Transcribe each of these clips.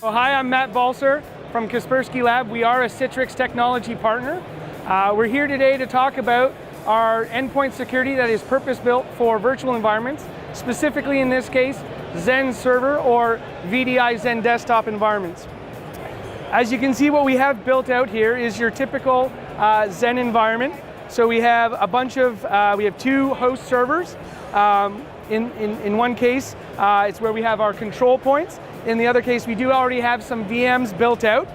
Well, hi, I'm Matt Balser from Kasperky Lab. We are a Citrix technology partner. We're here today to talk about our endpoint security that is purpose-built for virtual environments, specifically in this case, Zen server or VDI Zen desktop environments. As you can see, what we have built out here is your typical Zen environment. So we have a bunch of, we have two host servers. In one case, it's where we have our control points. In the other case, we do already have some VMs built out,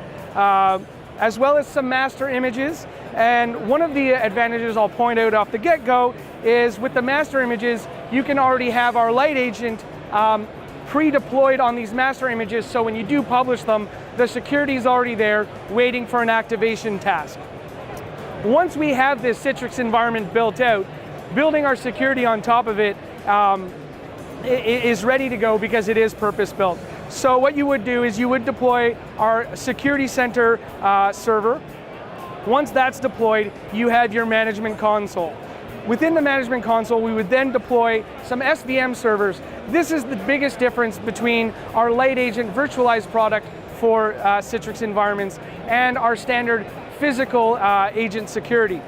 as well as some master images. And one of the advantages I'll point out off the get-go is with the master images, you can already have our light agent pre-deployed on these master images, so when you do publish them, the security is already there waiting for an activation task. Once we have this Citrix environment built out, building our security on top of it is ready to go because it is purpose-built. So what you would do is you would deploy our security center server. Once that's deployed, you have your management console. Within the management console, we would then deploy some SVM servers. This is the biggest difference between our light agent virtualized product for Citrix environments and our standard physical agent security.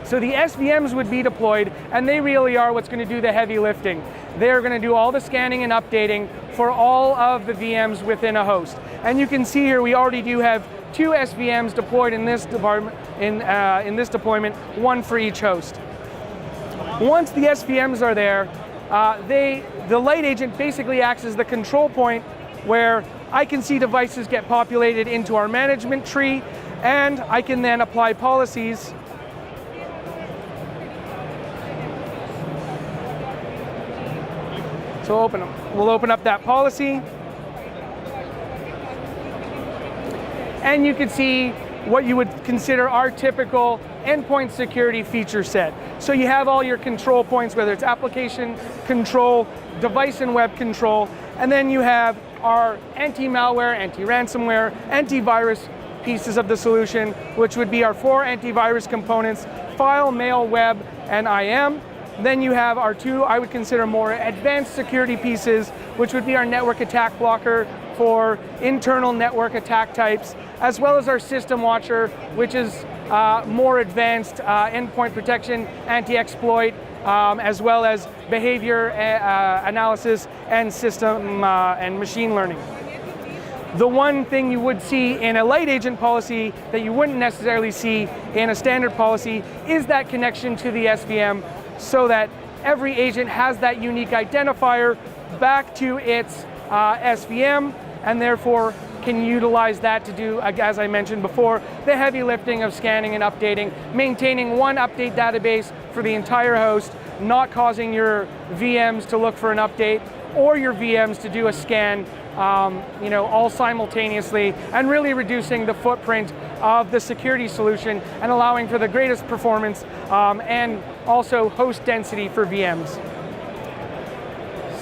So the SVMs would be deployed, and they really are what's going to do the heavy lifting. They're going to do all the scanning and updating for all of the VMs within a host. And you can see here we already do have two SVMs deployed in this department, in this deployment, one for each host. Once the SVMs are there, the light agent basically acts as the control point where I can see devices get populated into our management tree, and I can then apply policies . So we'll open up that policy. And you can see what you would consider our typical endpoint security feature set. So you have all your control points, whether it's application control, device and web control, and then you have our anti-malware, anti-ransomware, antivirus pieces of the solution, which would be our 4 antivirus components: file, mail, web, and IM. Then you have our 2, I would consider, more advanced security pieces, which would be our network attack blocker for internal network attack types, as well as our system watcher, which is more advanced endpoint protection, anti-exploit, as well as behavior analysis and system and machine learning. The one thing you would see in a light agent policy that you wouldn't necessarily see in a standard policy is that connection to the SVM, so that every agent has that unique identifier back to its SVM, and therefore can utilize that to do, as I mentioned before, the heavy lifting of scanning and updating, maintaining one update database for the entire host, not causing your VMs to look for an update or your VMs to do a scan, all simultaneously, and really reducing the footprint of the security solution and allowing for the greatest performance and also host density for VMs.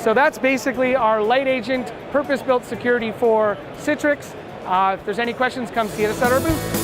So that's basically our light agent purpose-built security for Citrix. If there's any questions, come see us at our booth.